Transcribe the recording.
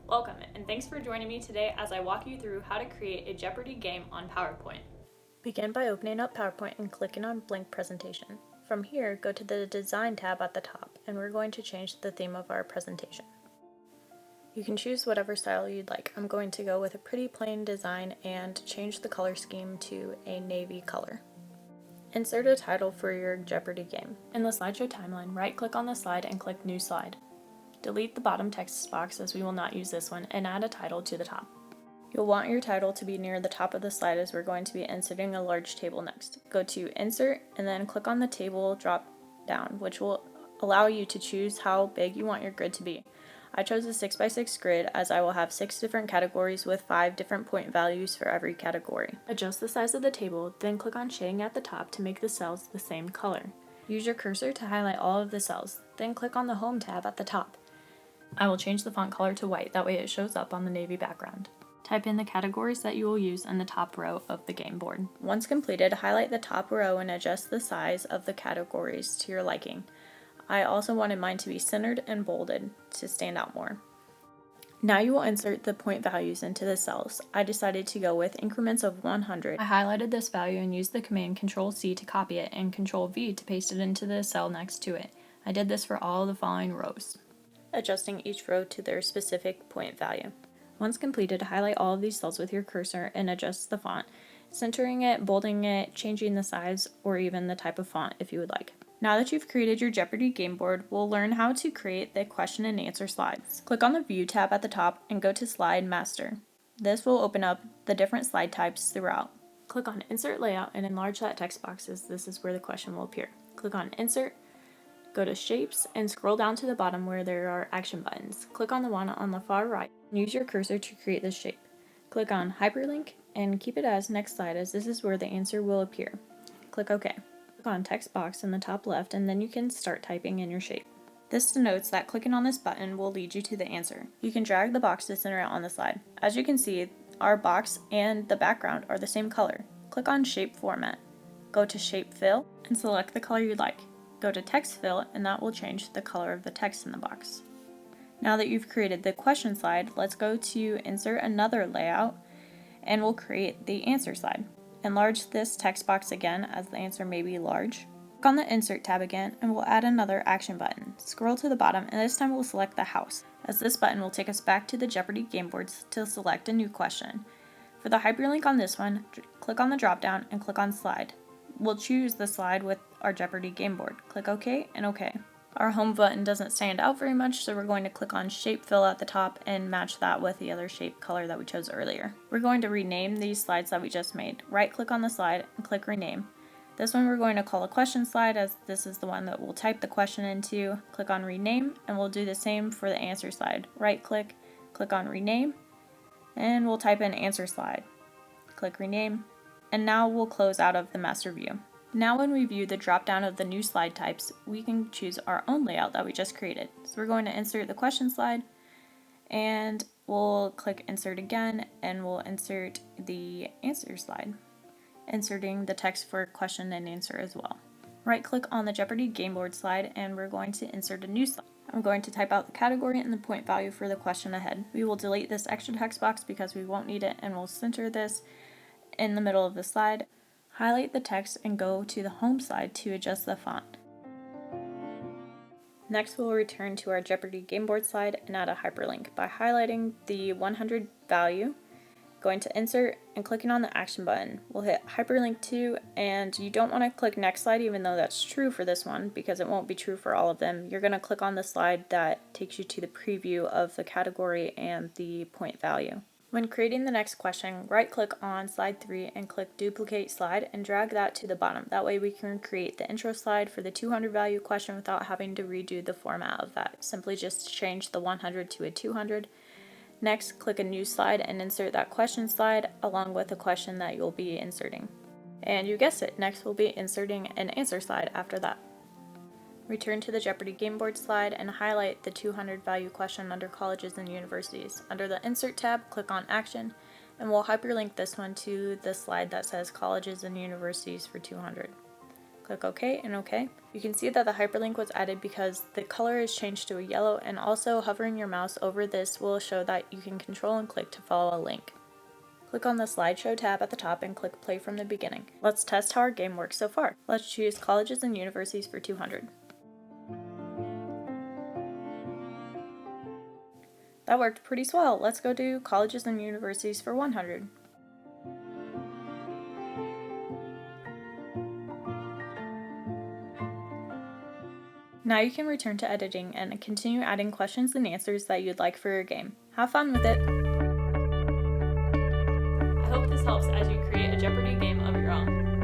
Welcome, and thanks for joining me today as I walk you through how to create a Jeopardy game on PowerPoint. Begin by opening up PowerPoint and clicking on Blank Presentation. From here, go to the Design tab at the top, and we're going to change the theme of our presentation. You can choose whatever style you'd like. I'm going to go with a pretty plain design and change the color scheme to a navy color. Insert a title for your Jeopardy game. In the slideshow timeline, right-click on the slide and click New Slide. Delete the bottom text box as we will not use this one, and add a title to the top. You'll want your title to be near the top of the slide as we're going to be inserting a large table next. Go to Insert and then click on the table drop down, which will allow you to choose how big you want your grid to be. I chose a 6x6 grid as I will have 6 different categories with 5 different point values for every category. Adjust the size of the table, then click on Shading at the top to make the cells the same color. Use your cursor to highlight all of the cells, then click on the Home tab at the top. I will change the font color to white, that way it shows up on the navy background. Type in the categories that you will use in the top row of the game board. Once completed, highlight the top row and adjust the size of the categories to your liking. I also wanted mine to be centered and bolded to stand out more. Now you will insert the point values into the cells. I decided to go with increments of 100. I highlighted this value and used the command Ctrl-C to copy it and Ctrl-V to paste it into the cell next to it. I did this for all of the following rows, adjusting each row to their specific point value. Once completed, highlight all of these cells with your cursor and adjust the font, centering it, bolding it, changing the size, or even the type of font if you would like. Now that you've created your Jeopardy game board, we'll learn how to create the question and answer slides. Click on the View tab at the top and go to Slide Master. This will open up the different slide types throughout. Click on Insert Layout and enlarge that text box as this is where the question will appear. Click on Insert, go to Shapes, and scroll down to the bottom where there are action buttons. Click on the one on the far right and use your cursor to create this shape. Click on Hyperlink and keep it as Next Slide as this is where the answer will appear. Click OK. Click on Text box in the top left and then you can start typing in your shape. This denotes that clicking on this button will lead you to the answer. You can drag the box to center it on the slide. As you can see, our box and the background are the same color. Click on Shape Format. Go to Shape Fill and select the color you'd like. Go to Text Fill and that will change the color of the text in the box. Now that you've created the question slide, let's go to Insert Another Layout and we'll create the answer slide. Enlarge this text box again as the answer may be large. Click on the Insert tab again and we'll add another action button. Scroll to the bottom and this time we'll select the house, as this button will take us back to the Jeopardy game boards to select a new question. For the hyperlink on this one, click on the drop down and click on Slide. We'll choose the slide with our Jeopardy game board. Click OK and OK. Our home button doesn't stand out very much, so we're going to click on Shape Fill at the top and match that with the other shape color that we chose earlier. We're going to rename these slides that we just made. Right click on the slide and click Rename. This one we're going to call a question slide as this is the one that we'll type the question into. Click on Rename and we'll do the same for the answer slide. Right click, click on Rename, and we'll type in Answer Slide. Click Rename, and now we'll close out of the master view. Now when we view the drop down of the new slide types, we can choose our own layout that we just created. So we're going to insert the question slide and we'll click Insert again and we'll insert the answer slide, inserting the text for question and answer as well. Right click on the Jeopardy game board slide and we're going to insert a new slide. I'm going to type out the category and the point value for the question ahead. We will delete this extra text box because we won't need it and we'll center this in the middle of the slide. Highlight the text and go to the home slide to adjust the font. Next we'll return to our Jeopardy game board slide and add a hyperlink by highlighting the 100 value, going to Insert and clicking on the action button. We'll hit Hyperlink to, and you don't want to click Next Slide even though that's true for this one because it won't be true for all of them. You're going to click on the slide that takes you to the preview of the category and the point value. When creating the next question, right-click on Slide 3 and click Duplicate Slide and drag that to the bottom. That way we can create the intro slide for the 200 value question without having to redo the format of that. Simply just change the 100 to a 200. Next, click a new slide and insert that question slide along with the question that you'll be inserting. And you guessed it, next we'll be inserting an answer slide after that. Return to the Jeopardy game board slide and highlight the 200 value question under colleges and universities. Under the Insert tab, click on Action, and we'll hyperlink this one to the slide that says colleges and universities for 200. Click OK and OK. You can see that the hyperlink was added because the color is changed to a yellow, and also hovering your mouse over this will show that you can control and click to follow a link. Click on the slideshow tab at the top and click play from the beginning. Let's test how our game works so far. Let's choose colleges and universities for 200. That worked pretty swell. Let's go do colleges and universities for 100. Now you can return to editing and continue adding questions and answers that you'd like for your game. Have fun with it! I hope this helps as you create a Jeopardy game